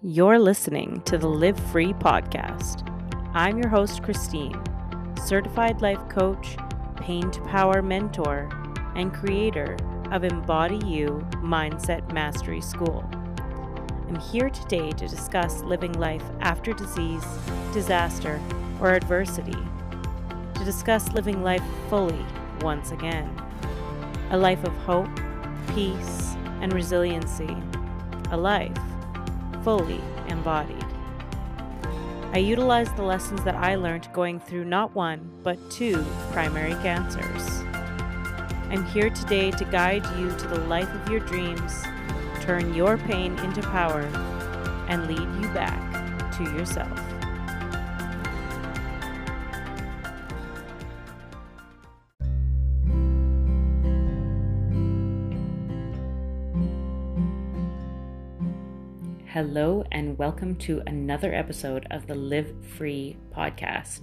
You're listening to the Live Free podcast. I'm your host, Christine, certified life coach, pain to power mentor, and creator of Embody You Mindset Mastery School. I'm here today to discuss living life after disease, disaster, or adversity, to discuss living life fully once again, a life of hope, peace, and resiliency, a life fully embodied. I utilize the lessons that I learned going through not one, but two primary cancers. I'm here today to guide you to the life of your dreams, turn your pain into power, and lead you back to yourself. Hello and welcome to another episode of the Live Free podcast.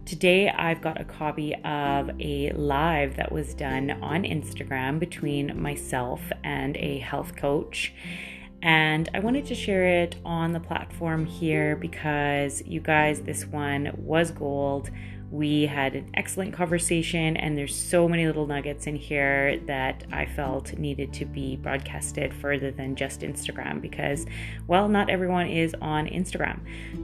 Today I've got a copy of a live that was done on Instagram between myself and a health coach. And I wanted to share it on the platform here because you guys, this one was gold. We had an excellent conversation and there's so many little nuggets in here that I felt needed to be broadcasted further than just Instagram because, well, not everyone is on Instagram.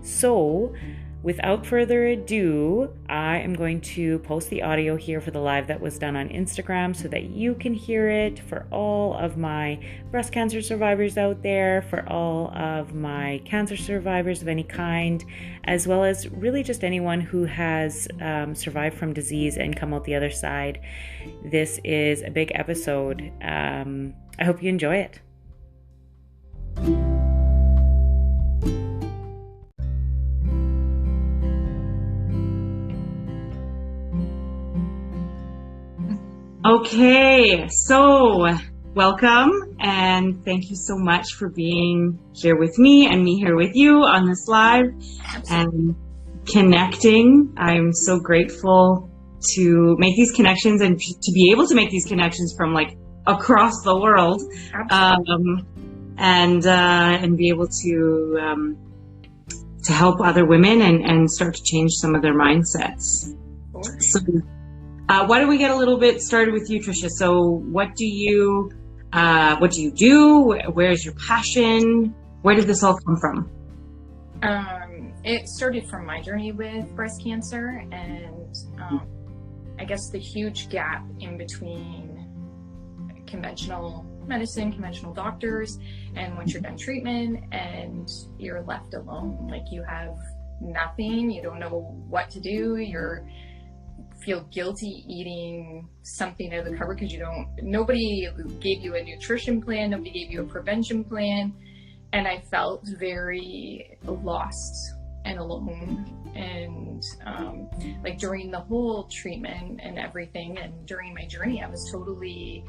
So without further ado, I am going to post the audio here for the live that was done on Instagram so that you can hear it for all of my breast cancer survivors out there, for all of my cancer survivors of any kind, as well as really just anyone who has survived from disease and come out the other side. This is a big episode. I hope you enjoy it. Okay, so welcome and thank you so much for being here with me and me here with you on this live and connecting. I'm so grateful to make these connections and to be able to make these connections from like across the world, and be able to help other women and start to change some of their mindsets. So, why don't we get a little bit started with you, Tricia? So what do you do? Where's your passion? Where did this all come from? It started from my journey with breast cancer and I guess the huge gap in between conventional medicine, conventional doctors, and once you're done treatment and you're left alone, like you have nothing, you don't know what to do, you're feel guilty eating something out of the cupboard because nobody gave you a nutrition plan, nobody gave you a prevention plan, and I felt very lost and alone. And like during the whole treatment and everything and during my journey, I was totally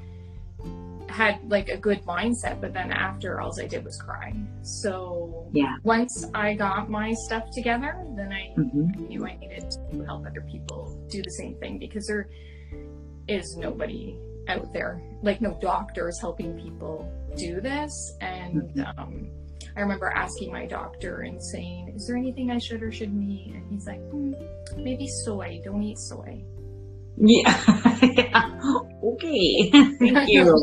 had like a good mindset, but then after all I did was cry. So yeah, once I got my stuff together, then I knew I needed to help other people do the same thing because there is nobody out there, like no doctors helping people do this. And I remember asking my doctor and saying, is there anything I should or shouldn't eat? And he's like, maybe soy, don't eat soy. Yeah. Yeah. Okay. Thank you.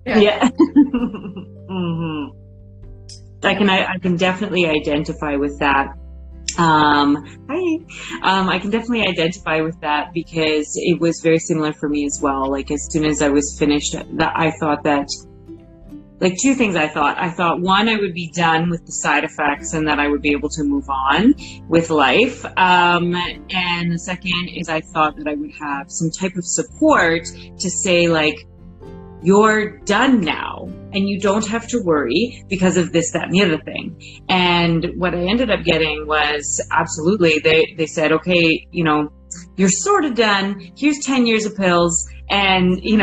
Yeah. I can definitely identify with that. I can definitely identify with that because it was very similar for me as well. Like as soon as I was finished, I thought that like two things I thought one, I would be done with the side effects and that I would be able to move on with life. And the second is I thought that I would have some type of support to say like, you're done now and you don't have to worry because of this, that, and the other thing. And what I ended up getting was absolutely, they said, okay, you're sort of done. Here's 10 years of pills. And, you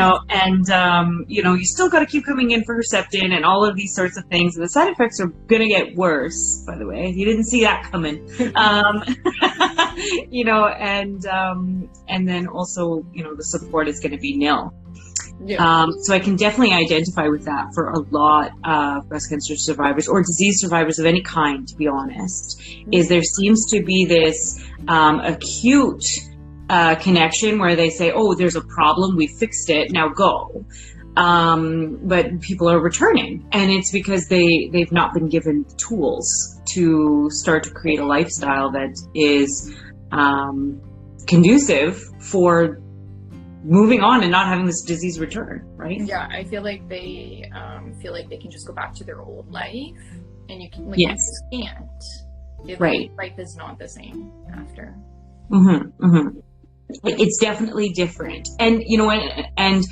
still got to keep coming in for Herceptin and all of these sorts of things. And the side effects are going to get worse, by the way. You didn't see that coming. And then also, the support is going to be nil. Yeah. So I can definitely identify with that for a lot of breast cancer survivors or disease survivors of any kind, to be honest, is there seems to be this acute connection where they say, oh, there's a problem, we fixed it, now go. But people are returning, and it's because they've not been given the tools to start to create a lifestyle that is conducive for moving on and not having this disease return, right? Yeah, I feel like they can just go back to their old life, and you can, like, yes, you can't. Right. Life is not the same after. Mm-hmm, mm-hmm. It's definitely different, and you know, and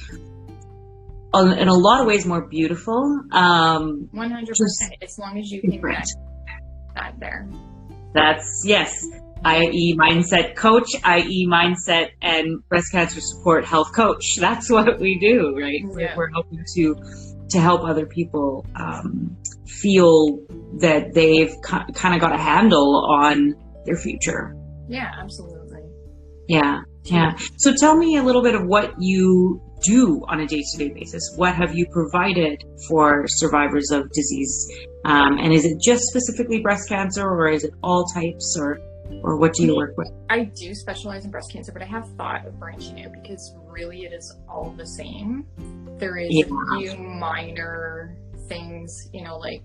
in a lot of ways more beautiful. 100%. As long as you can get that there. That's yes. i.e. mindset coach, i.e. mindset and breast cancer support health coach. That's what we do, right? Yeah. We're helping to help other people feel that they've kind of got a handle on their future. Yeah, absolutely. Yeah. So tell me a little bit of what you do on a day-to-day basis. What have you provided for survivors of disease? And is it just specifically breast cancer, or is it all types, or what do you work with? I do specialize in breast cancer, but I have thought of branching out because really it is all the same. There is a few minor things, you know, like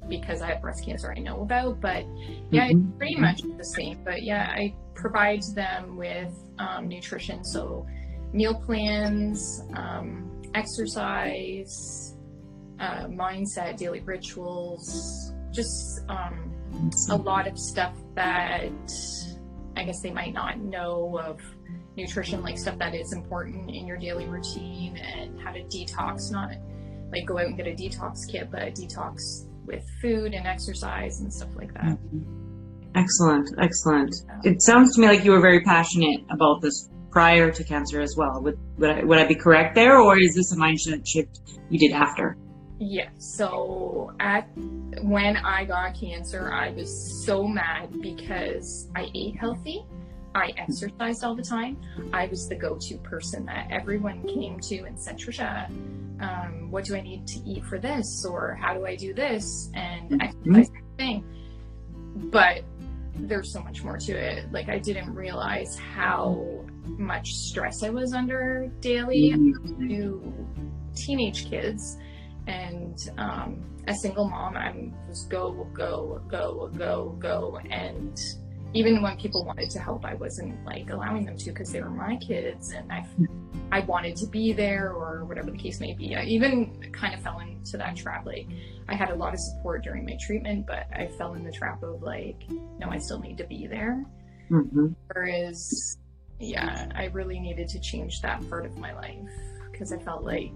because I have breast cancer I know about, but yeah, it's pretty much the same. But yeah, I provide them with nutrition, so meal plans, exercise, mindset, daily rituals, just a lot of stuff that I guess they might not know of nutrition, like stuff that is important in your daily routine, and how to detox, not like go out and get a detox kit, but detox with food and exercise and stuff like that. Excellent. It sounds to me like you were very passionate about this prior to cancer as well. Would I be correct there, or is this a mindset shift you did after? Yeah, so when I got cancer, I was so mad because I ate healthy, I exercised all the time, I was the go-to person that everyone came to and said, Tricia, what do I need to eat for this, or how do I do this, and exercise thing. But there's so much more to it. Like, I didn't realize how much stress I was under daily. To teenage kids, and a single mom, I'm just go, and even when people wanted to help, I wasn't like allowing them to, because they were my kids, and I wanted to be there, or whatever the case may be. I even kind of fell into that trap. Like, I had a lot of support during my treatment, but I fell in the trap of like, no, I still need to be there. Whereas, yeah, I really needed to change that part of my life, because I felt like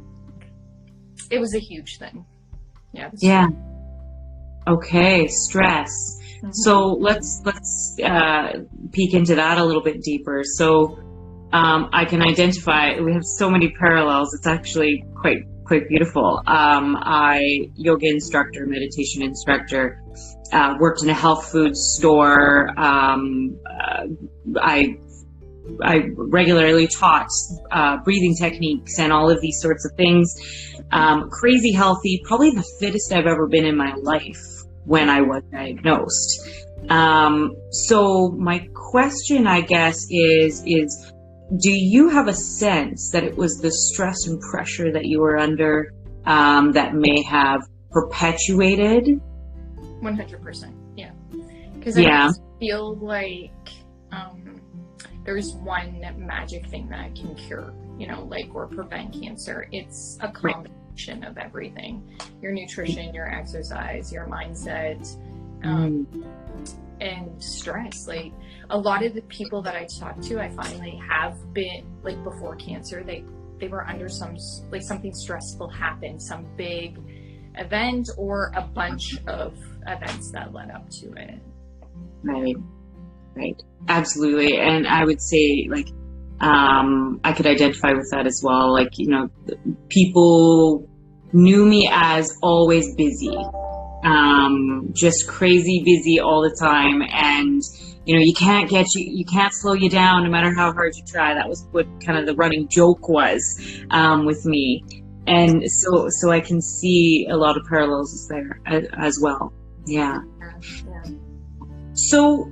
it was a huge thing. Yeah. Okay, stress. So let's peek into that a little bit deeper. So I can identify, we have so many parallels. It's actually quite beautiful. I yoga instructor, meditation instructor, worked in a health food store. I regularly taught breathing techniques and all of these sorts of things. Crazy healthy, probably the fittest I've ever been in my life when I was diagnosed. So my question, I guess, is do you have a sense that it was the stress and pressure that you were under that may have perpetuated? 100%, yeah. Because I feel like there's one magic thing that can cure, you know, like, or prevent cancer. It's a combination of everything: your nutrition, your exercise, your mindset, and stress. Like, a lot of the people that I talk to, I find they have been, like, before cancer, they were under something stressful happened, some big event or a bunch of events that led up to it. Right. Absolutely. And I would say, like, I could identify with that as well. Like, you know, people knew me as always busy, just crazy busy all the time. And you can't slow you down no matter how hard you try. That was what kind of the running joke was with me. And so I can see a lot of parallels there as well. Yeah. So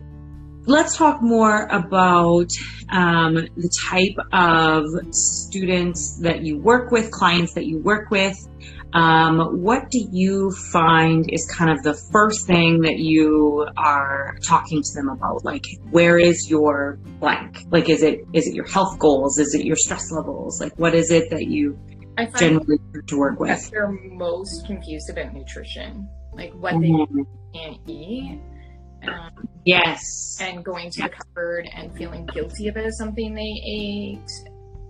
let's talk more about the type of students that you work with, clients that you work with. What do you find is kind of the first thing that you are talking to them about? Like, where is your blank? Like, is it your health goals? Is it your stress levels? Like, what is it that you generally start to work with? They're most confused about nutrition, like what they can't eat. Yes. And going to the cupboard and feeling guilty about something they ate.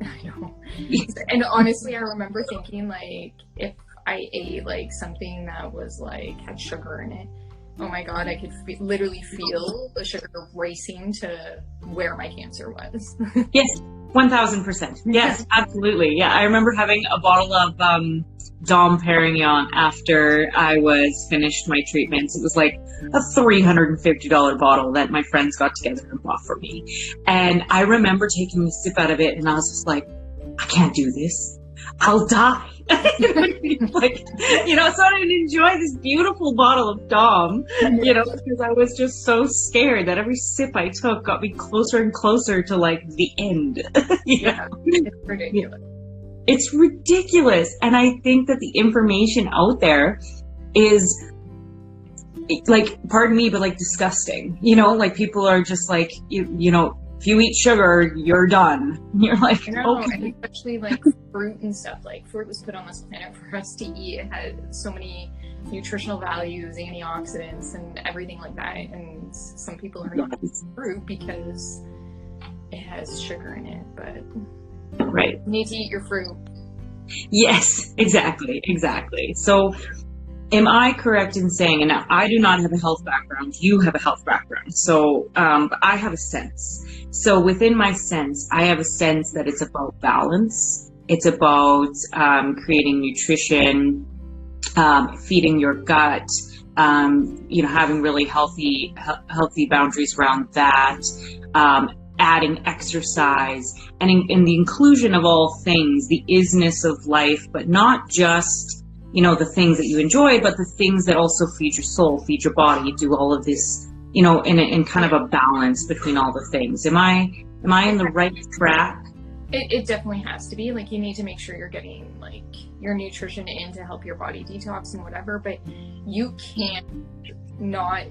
I know. And honestly, I remember thinking, like, if I ate like something that was like had sugar in it, oh my god, I could literally feel the sugar racing to where my cancer was. Yes, 1000%. Yes, absolutely. Yeah, I remember having a bottle of Dom Perignon after I was finished my treatments. It was like a $350 bottle that my friends got together and bought for me. And I remember taking a sip out of it, and I was just like, I can't do this. I'll die. Like, so I didn't enjoy this beautiful bottle of Dom, because I was just so scared that every sip I took got me closer and closer to like the end. Yeah, it's ridiculous. It's ridiculous. And I think that the information out there is like, pardon me, but like disgusting. Like people are just like, if you eat sugar, you're done. You're like, okay. And especially like fruit and stuff. Like fruit was put on this planet for us to eat. It had so many nutritional values, antioxidants, and everything like that. And some people are not eating fruit because it has sugar in it. But right, you need to eat your fruit. Yes, exactly. So, am I correct in saying, and now I do not have a health background, you have a health background, so I have a sense. So within my sense, I have a sense that it's about balance. It's about creating nutrition, feeding your gut, having really healthy boundaries around that, adding exercise, and in the inclusion of all things, the isness of life, but not just the things that you enjoy, but the things that also feed your soul, feed your body, do all of this, in kind of a balance between all the things. Am I in the right track? It definitely has to be. Like, you need to make sure you're getting like your nutrition in to help your body detox and whatever, but you can't not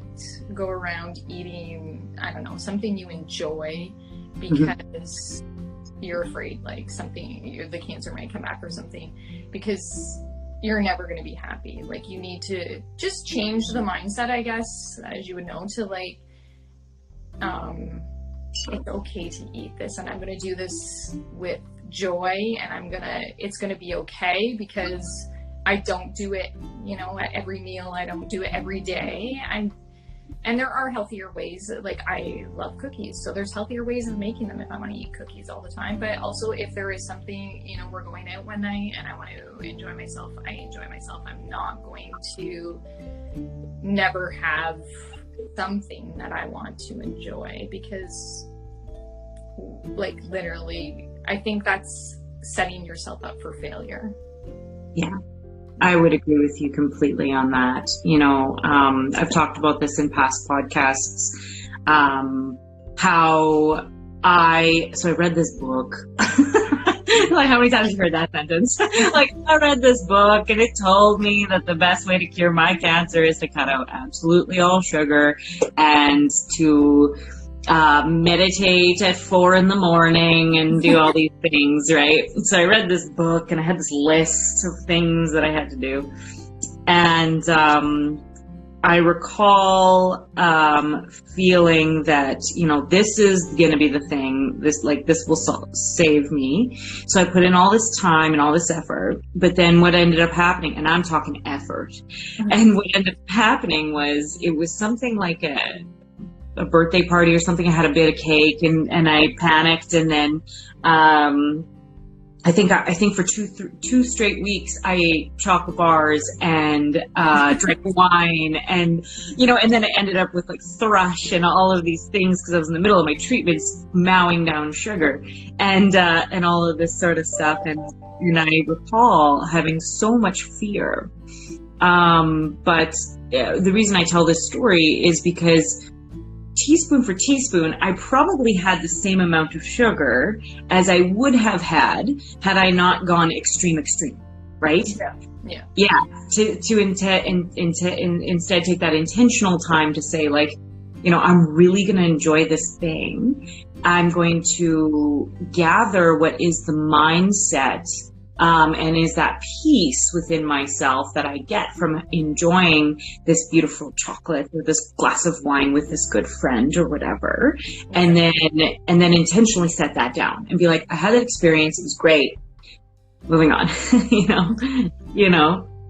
go around eating, I don't know, something you enjoy because you're afraid like the cancer might come back or something, because you're never going to be happy. Like, you need to just change the mindset, I guess, as you would know, to like, it's okay to eat this, and I'm going to do this with joy, and it's going to be okay, because I don't do it, at every meal. I don't do it every day. And there are healthier ways. Like, I love cookies, so there's healthier ways of making them if I want to eat cookies all the time. But also, if there is something, we're going out one night and I want to enjoy myself, I enjoy myself. I'm not going to never have something that I want to enjoy, because, like, literally, I think that's setting yourself up for failure. Yeah. I would agree with you completely on that. I've talked about this in past podcasts, how I read this book. Like, how many times have you heard that sentence? Like, I read this book and it told me that the best way to cure my cancer is to cut out absolutely all sugar and to meditate at 4 a.m. and do all these things, right? So I read this book and I had this list of things that I had to do. And I recall feeling that, this is going to be the thing, this will save me. So I put in all this time and all this effort. But then what ended up happening, and I'm talking effort, and what ended up happening was, it was something like a birthday party or something. I had a bit of cake and I panicked, and then I think for two straight weeks I ate chocolate bars and drank wine, and and then I ended up with like thrush and all of these things because I was in the middle of my treatments, mowing down sugar and all of this sort of stuff. And I recall having so much fear. But the reason I tell this story is because teaspoon for teaspoon, I probably had the same amount of sugar as I would have had I not gone extreme, right? Yeah. To instead take that intentional time to say, like, I'm really going to enjoy this thing. I'm going to gather what is the mindset and is that peace within myself that I get from enjoying this beautiful chocolate or this glass of wine with this good friend or whatever, and then intentionally set that down and be like, I had that experience, it was great. Moving on,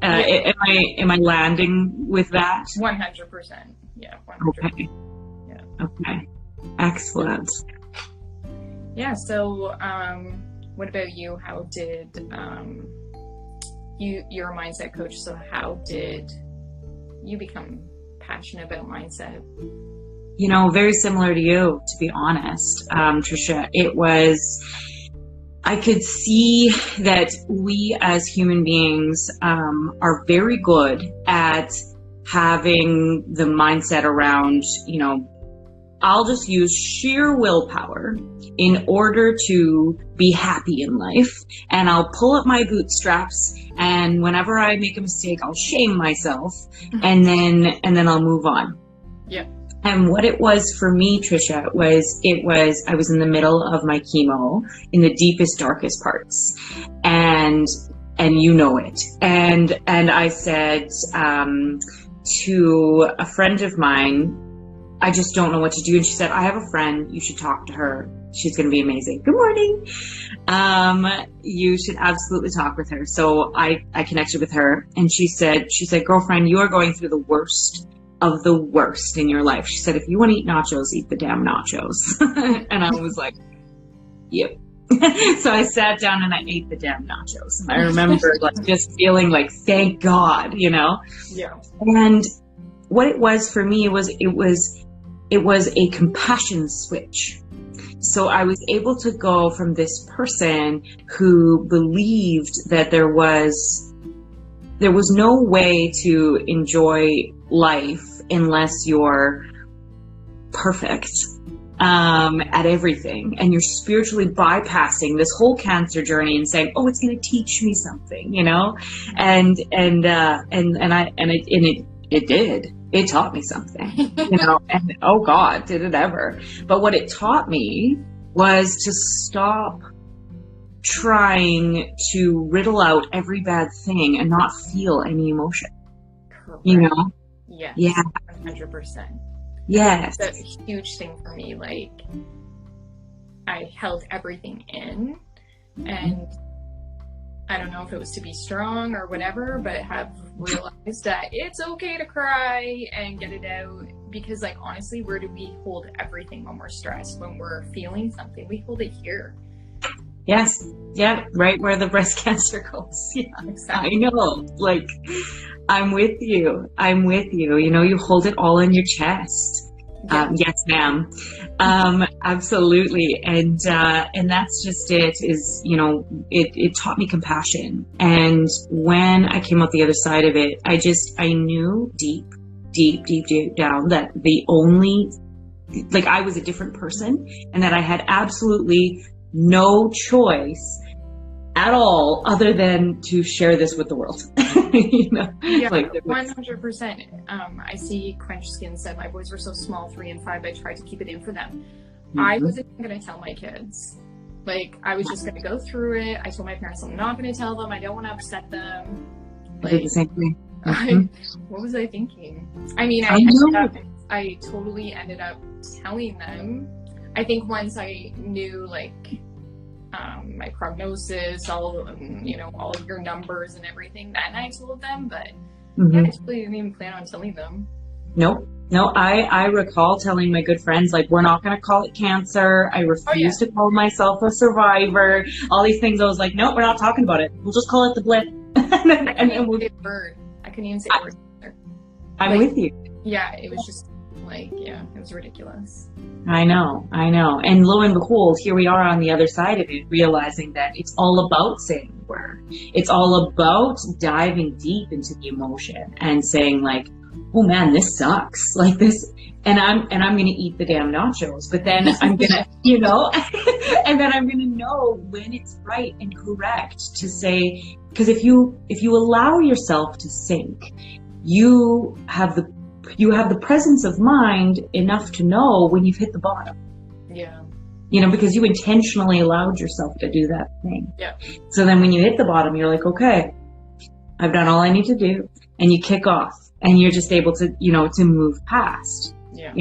am I landing with that? 100%. Yeah. 100%. Okay. Yeah. Okay. Excellent. Yeah. So, what about you? How did you're a mindset coach, so how did you become passionate about mindset? Very similar to you, to be honest, Tricia. I could see that we as human beings are very good at having the mindset around, I'll just use sheer willpower in order to be happy in life. And I'll pull up my bootstraps, and whenever I make a mistake, I'll shame myself, and then I'll move on. Yeah. And what it was for me, Tricia, was I was in the middle of my chemo in the deepest, darkest parts. And it. And I said to a friend of mine, I just don't know what to do. And she said, I have a friend, you should talk to her. She's going to be amazing. Good morning. You should absolutely talk with her. So I connected with her, and she said, girlfriend, you are going through the worst of the worst in your life. She said, if you want to eat nachos, eat the damn nachos. And I was like, yep. So I sat down and I ate the damn nachos. And I remember like just feeling like, thank God, Yeah. And what it was for me was a compassion switch. So I was able to go from this person who believed that there was no way to enjoy life unless you're perfect at everything, and you're spiritually bypassing this whole cancer journey and saying, oh, it's going to teach me something, and it did. It taught me something, and oh God, did it ever. But what it taught me was to stop trying to riddle out every bad thing and not feel any emotion. Correct. Yes. Yeah. 100%. Yes. That's a huge thing for me. Like, I held everything in, and I don't know if it was to be strong or whatever, but have realized that it's okay to cry and get it out, because, like, honestly, where do we hold everything when we're stressed? When we're feeling something, we hold it here. Yes. Yeah. Right where the breast cancer goes. Yeah. Exactly. I know. Like, I'm with you. You hold it all in your chest. Yeah. Yes, ma'am. Absolutely. And that's just it, is, it taught me compassion. And when I came out the other side of it, I knew deep down that I was a different person, and that I had absolutely no choice at all other than to share this with the world. Yeah, like 100%. I see Quench Skin said, my boys were so small, 3 and 5, I tried to keep it in for them. Mm-hmm. I wasn't going to tell my kids. Like, I was just going to go through it. I told my parents I'm not going to tell them. I don't want to upset them. I did the same thing. What was I thinking? I mean, I totally ended up telling them. I think once I knew, like, my prognosis, all of your numbers and everything, then I told them, but I totally didn't even plan on telling them. Nope. No, I recall telling my good friends, like, we're not going to call it cancer. I refuse to call myself a survivor. All these things. I was like, nope, we're not talking about it. We'll just call it the blip. I couldn't even say a word. I couldn't even say a word. I'm with you. Yeah, it was just like, yeah, it was ridiculous. I know. And lo and behold, here we are on the other side of it, realizing that it's all about saying the word. It's all about diving deep into the emotion and saying, like, oh man, this sucks. Like this, and I'm going to eat the damn nachos, but then I'm going to, and then I'm going to know when it's right and correct to say, because if you allow yourself to sink, you have the presence of mind enough to know when you've hit the bottom. Yeah. Because you intentionally allowed yourself to do that thing. Yeah. So then when you hit the bottom, you're like, okay, I've done all I need to do. And you kick off and you're just able to, to move past, yeah.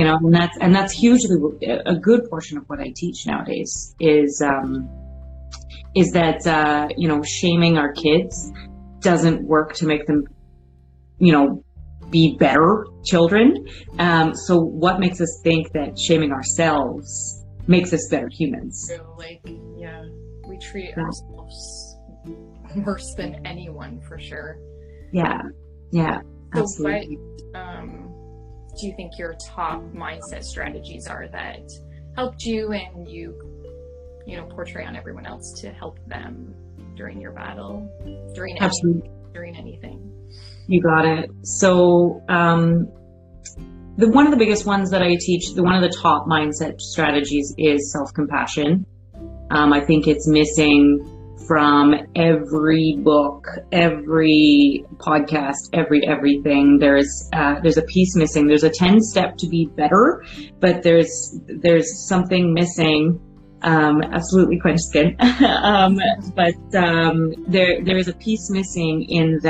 And that's hugely a good portion of what I teach nowadays is that, shaming our kids doesn't work to make them, be better children. So what makes us think that shaming ourselves makes us better humans? So, we treat ourselves worse than anyone for sure. Yeah, absolutely. So what do you think your top mindset strategies are that helped you and you portray on everyone else to help them during your battle, during anything? You got it. So one of the biggest ones that I teach, one of the top mindset strategies is self-compassion. I think it's missing from every book, every podcast, everything. There's a piece missing. There's a 10-step to be better, but there's something missing. Absolutely quench skin. But there is a piece missing in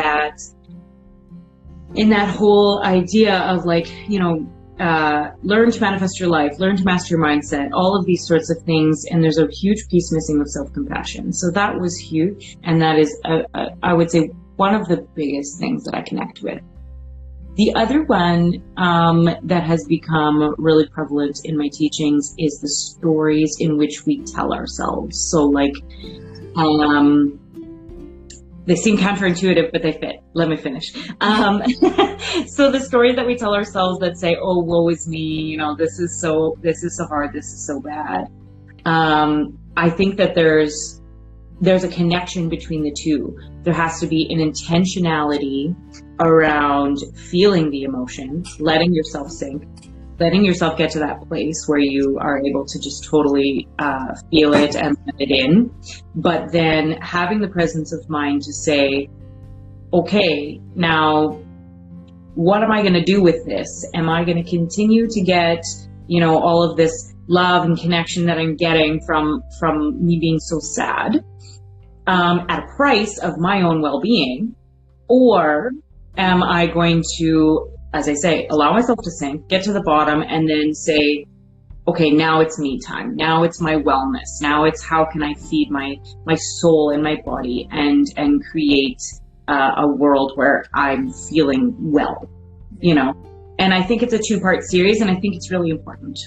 that whole idea of learn to manifest your life, learn to master your mindset, all of these sorts of things. And there's a huge piece missing of self-compassion. So that was huge. And that is, I would say, one of the biggest things that I connect with. The other one that has become really prevalent in my teachings is the stories in which we tell ourselves. So they seem counterintuitive, but they fit. Let me finish. So the stories that we tell ourselves that say, oh, woe is me, this is so hard, this is so bad. I think that there's a connection between the two. There has to be an intentionality around feeling the emotion, letting yourself sink, letting yourself get to that place where you are able to just totally feel it and let it in. But then having the presence of mind to say, okay, now what am I going to do with this? Am I going to continue to get, all of this love and connection that I'm getting from me being so sad at a price of my own well-being? Or am I going to, as I say, allow myself to sink, get to the bottom, and then say, okay, now it's me time. Now it's my wellness. Now it's how can I feed my soul and my body and create a world where I'm feeling well, And I think it's a 2-part series, and I think it's really important.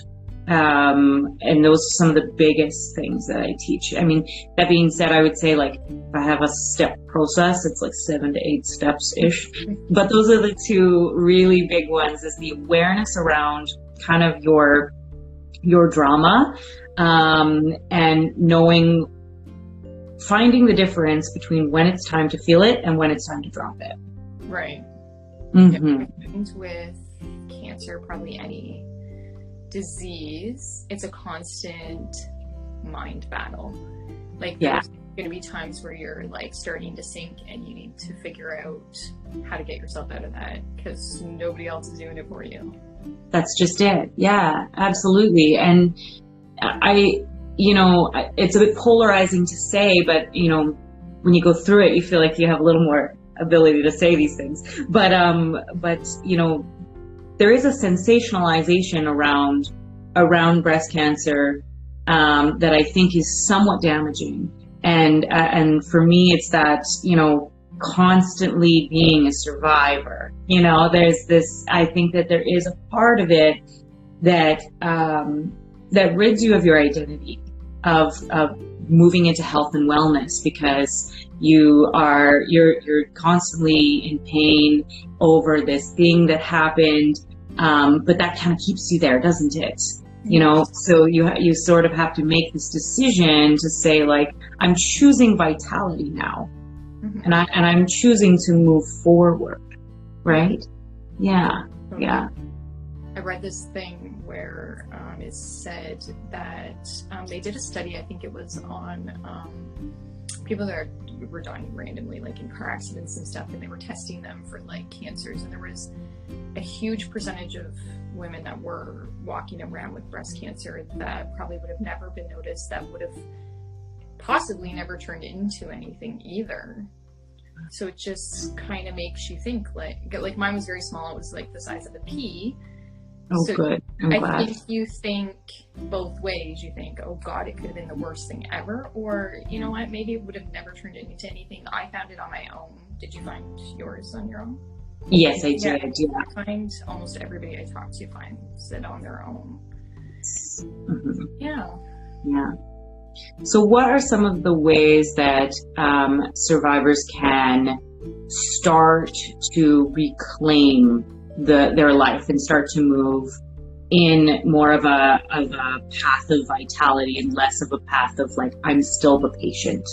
And those are some of the biggest things that I teach. I mean, that being said, I would say if I have a step process, it's 7 to 8 steps-ish. But those are the 2 really big ones, is the awareness around kind of your drama, and finding the difference between when it's time to feel it and when it's time to drop it. Right. Mm-hmm. With cancer, probably any disease, it's a constant mind battle. There's going to be times where you're starting to sink and you need to figure out how to get yourself out of that because nobody else is doing it for you. That's just it. Yeah, absolutely. And it's a bit polarizing to say, but when you go through it, you feel like you have a little more ability to say these things. But there is a sensationalization around breast cancer that I think is somewhat damaging. And for me, it's that constantly being a survivor. You know, there's this, I think that there is a part of it that, that rids you of your identity, of moving into health and wellness, because you're constantly in pain over this thing that happened. But that kind of keeps you there, doesn't it? You know, so you sort of have to make this decision to say, like, I'm choosing vitality now, and I'm choosing to move forward, right? Yeah, yeah. I read this thing where it said that they did a study. I think it was on people that were dying randomly, like in car accidents and stuff, and they were testing them for like cancers, and there was a huge percentage of women that were walking around with breast cancer that probably would have never been noticed, that would have possibly never turned into anything either. So it just kind of makes you think, like mine was very small. It was like the size of a pea. Oh, so good. I'm glad. I think you think both ways. You think, oh God, it could have been the worst thing ever. Or, you know what, maybe it would have never turned into anything. I found it on my own. Did you find yours on your own? Yes, I did. I find almost everybody I talk to finds it on their own. Yeah. Yeah. So what are some of the ways that survivors can start to reclaim their life and start to move in more of a path of vitality and less of a path of like, I'm still the patient?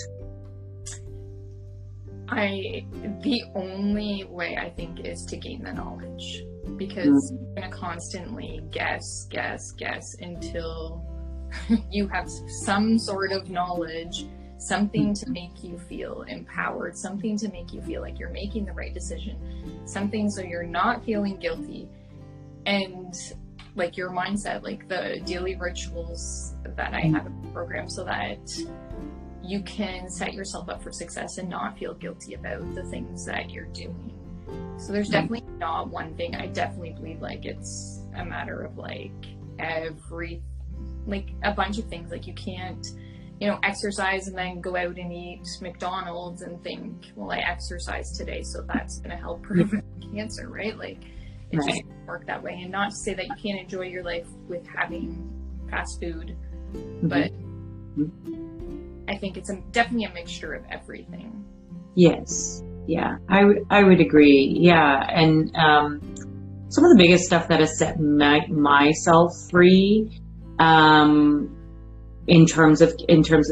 The only way I think is to gain the knowledge, because you're going to constantly guess until you have some sort of knowledge, something to make you feel empowered, something to make you feel like you're making the right decision, something so you're not feeling guilty. And like your mindset, like the daily rituals that I have in the program, so that you can set yourself up for success and not feel guilty about the things that you're doing. So there's definitely not one thing. I definitely believe like it's a matter of like a bunch of things. Like you can't, you know, exercise and then go out and eat McDonald's and think, well, I exercised today, so that's going to help prevent cancer, right? Like it just doesn't work that way. And not to say that you can't enjoy your life with having fast food, but I think it's definitely a mixture of everything. Yes. Yeah, I would agree. Yeah. And some of the biggest stuff that has set myself free in terms of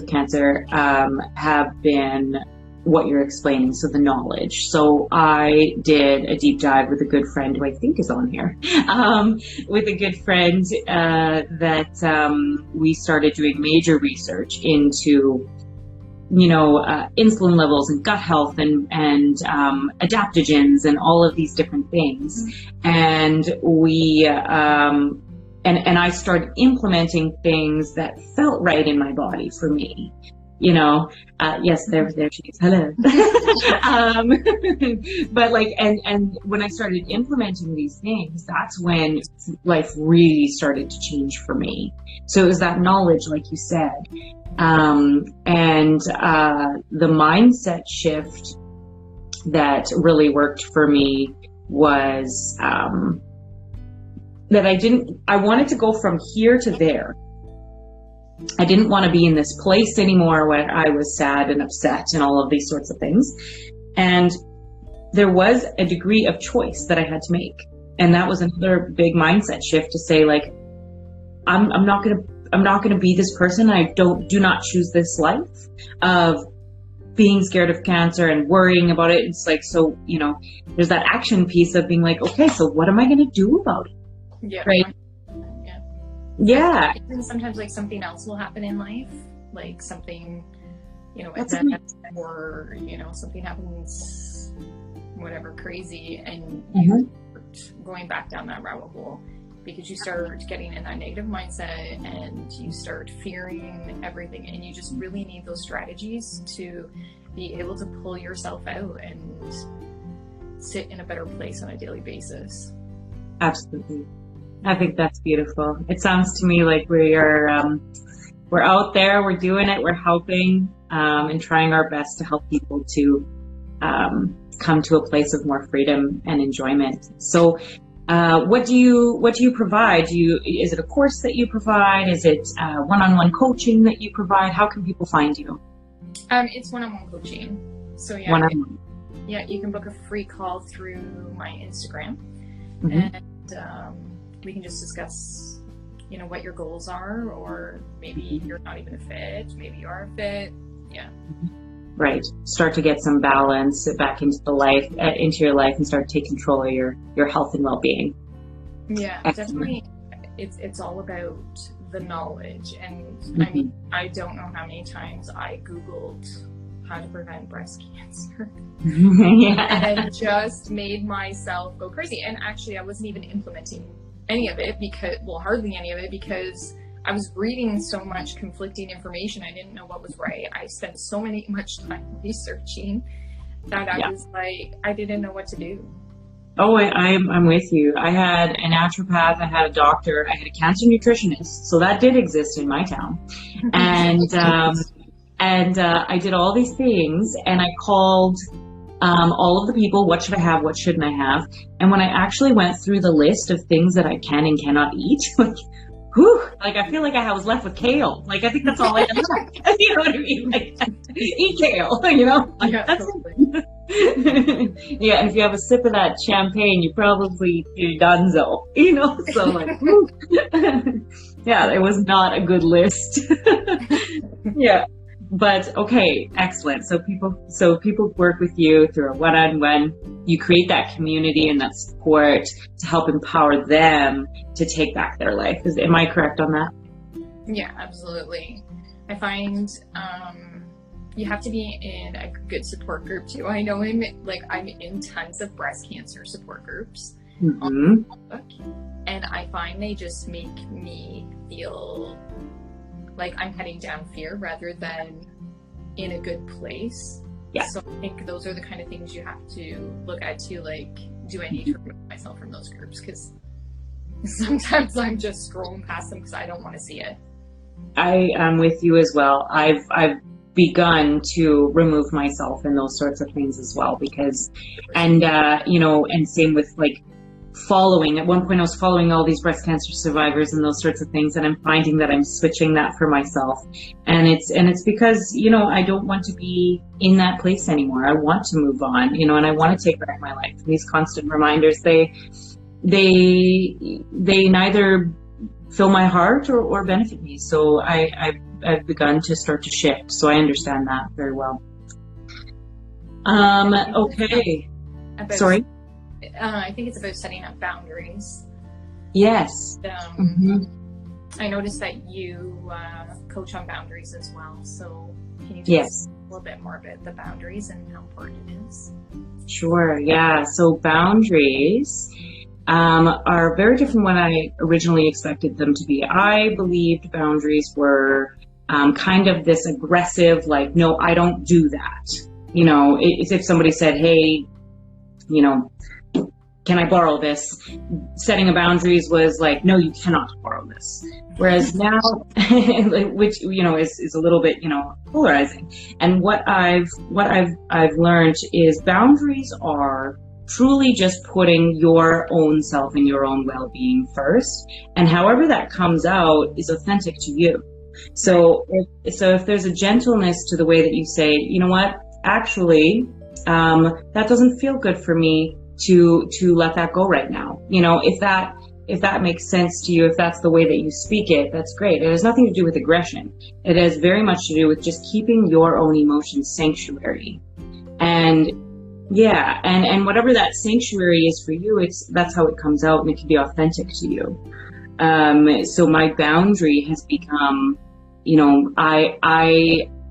cancer have been what you're explaining. So the knowledge. So I did a deep dive with a good friend who I think is on here, with a good friend that we started doing major research into, you know, insulin levels and gut health and adaptogens and all of these different things. And we and I started implementing things that felt right in my body for me. You know, yes, there she is. Hello. But like, and when I started implementing these things, that's when life really started to change for me. So it was that knowledge, like you said, and the mindset shift that really worked for me was that I wanted to go from here to there. I didn't want to be in this place anymore where I was sad and upset and all of these sorts of things. And there was a degree of choice that I had to make. And that was another big mindset shift to say, like, I'm not going to be this person. I do not choose this life of being scared of cancer and worrying about it. It's like, so, you know, there's that action piece of being like, okay, so what am I going to do about it? Yeah. Right. Yeah. And sometimes like something else will happen in life, like something, you know, or, you know, something happens, whatever, crazy, and you start going back down that rabbit hole because you start getting in that negative mindset and you start fearing everything, and you just really need those strategies to be able to pull yourself out and sit in a better place on a daily basis. Absolutely. I think that's beautiful. It sounds to me like we're out there, we're doing it, we're helping, and trying our best to help people to come to a place of more freedom and enjoyment. So what do you provide? Is it a course that you provide? Is it one-on-one coaching that you provide? How can people find you? It's one-on-one coaching. So yeah, One-on-one. You can book a free call through my Instagram, Mm-hmm. and we can just discuss, what your goals are, or maybe you're not even a fit, maybe you are a fit. Yeah. Right. Start to get some balance back into your life, and start to take control of your health and well-being. Yeah, Excellent. definitely. It's all about the knowledge, and Mm-hmm. I mean, I don't know how many times I Googled how to prevent breast cancer Yeah. and just made myself go crazy. And actually, I wasn't even implementing any of it hardly any of it, because I was reading so much conflicting information. I didn't know what was right. I spent much time researching that I was like, I didn't know what to do. Oh, I'm with you. I had a naturopath, I had a doctor, I had a cancer nutritionist. So that did exist in my town. And I did all these things, and I called all of the people. What should I have? What shouldn't I have? And when I actually went through the list of things that I can and cannot eat, I feel like I was left with kale. Like, I think that's all I had left. You know what I mean? Like, eat kale, Yeah, that's totally. it. Yeah, and if you have a sip of that champagne, you probably you're donezo, So like, whew. Yeah, it was not a good list. Yeah. But okay, excellent. So people work with you through a one-on-one. You create that community and that support to help empower them to take back their life. Am I correct on that? Yeah, absolutely. I find you have to be in a good support group too. I know I'm in tons of breast cancer support groups on Facebook, and I find they just make me feel like I'm heading down fear rather than in a good place. Yeah. So I think those are the kind of things you have to look at too. Like, do I need to remove myself from those groups? Because sometimes I'm just scrolling past them because I don't want to see it. I am with you as well. I've begun to remove myself in those sorts of things as well, because, and same with like following. At one point I was following all these breast cancer survivors and those sorts of things, and I'm finding that I'm switching that for myself, and it's because I don't want to be in that place anymore. I want to move on, and I want to take back my life. And these constant reminders, they neither fill my heart or benefit me. So I've begun to start to shift. So I understand that very well. Okay. Sorry. I think it's about setting up boundaries. Yes. I noticed that you coach on boundaries as well. So can you tell us a little bit more about the boundaries and how important it is? Sure. Yeah. So boundaries are very different from what I originally expected them to be. I believed boundaries were kind of this aggressive, like, no, I don't do that. It's if somebody said, hey, can I borrow this? Setting a boundaries was like, no, you cannot borrow this. Whereas now, which, is a little bit, polarizing. And what I've learned is boundaries are truly just putting your own self and your own well-being first. And however that comes out is authentic to you. So if there's a gentleness to the way that you say, you know what, actually, that doesn't feel good for me to let that go right now. If that makes sense to you, if that's the way that you speak it, that's great. It has nothing to do with aggression. It has very much to do with just keeping your own emotions sanctuary. And yeah, and whatever that sanctuary is for you, that's how it comes out, and it can be authentic to you. So my boundary has become,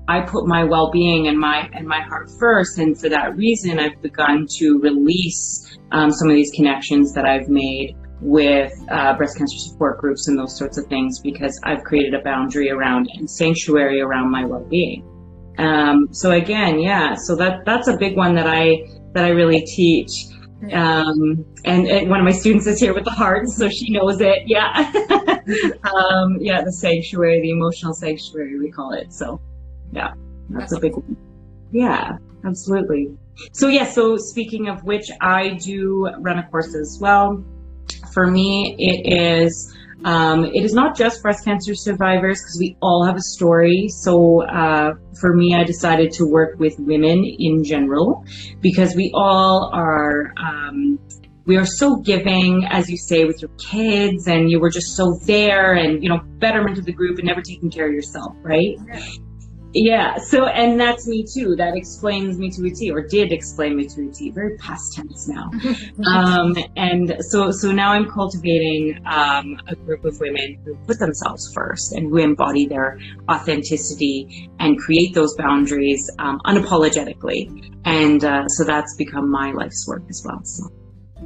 I put my well-being and my heart first, and for that reason, I've begun to release some of these connections that I've made with breast cancer support groups and those sorts of things, because I've created a boundary around and sanctuary around my well-being. So again, yeah, so that's a big one that I really teach. And one of my students is here with the heart, so she knows it. Yeah. The sanctuary, the emotional sanctuary, we call it. So yeah, that's a big one. Yeah, absolutely. So speaking of which, I do run a course as well. For me, it is not just breast cancer survivors, because we all have a story. So for me, I decided to work with women in general, because we all are we are so giving, as you say, with your kids, and you were just so there, and betterment of the group, and never taking care of yourself, right? Yeah, so, and that's me too. That explains me to a T, or did explain me to a T. Very past tense now. And so now I'm cultivating a group of women who put themselves first and who embody their authenticity and create those boundaries unapologetically. And so that's become my life's work as well. So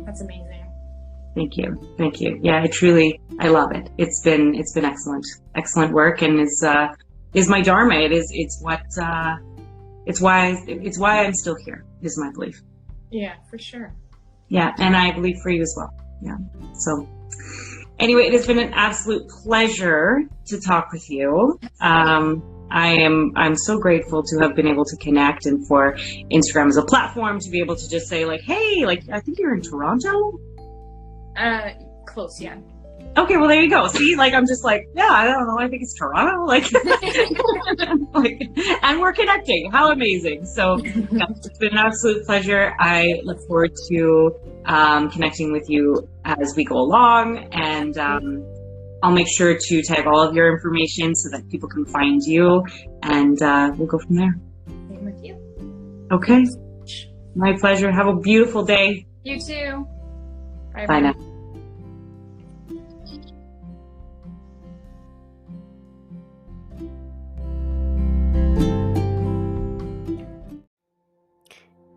that's amazing. Thank you. Yeah, I love it. It's been excellent work, and is my dharma. It's why I'm still here, is my belief. Yeah, for sure. Yeah, and I believe for you as well. Yeah. So anyway, it has been an absolute pleasure to talk with you. I'm so grateful to have been able to connect, and for Instagram as a platform to be able to just say, like, hey, like, I think you're in Toronto? Close, yeah. Okay, well, there you go. See, like, I'm just like, yeah, I don't know. I think it's Toronto. Like, and we're connecting. How amazing. So yeah, it's been an absolute pleasure. I look forward to connecting with you as we go along. And I'll make sure to tag all of your information so that people can find you. And we'll go from there. Same with you. Okay. My pleasure. Have a beautiful day. You too. Bye now.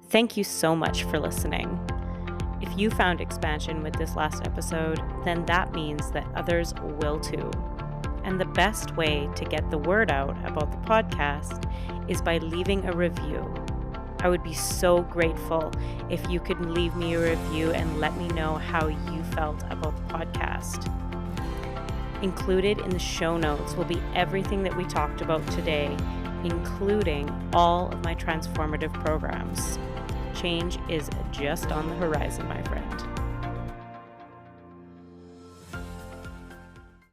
Thank you so much for listening. If you found expansion with this last episode, then that means that others will too. And the best way to get the word out about the podcast is by leaving a review. I would be so grateful if you could leave me a review and let me know how you felt about the podcast. Included in the show notes will be everything that we talked about today, including all of my transformative programs. Change is just on the horizon, my friend.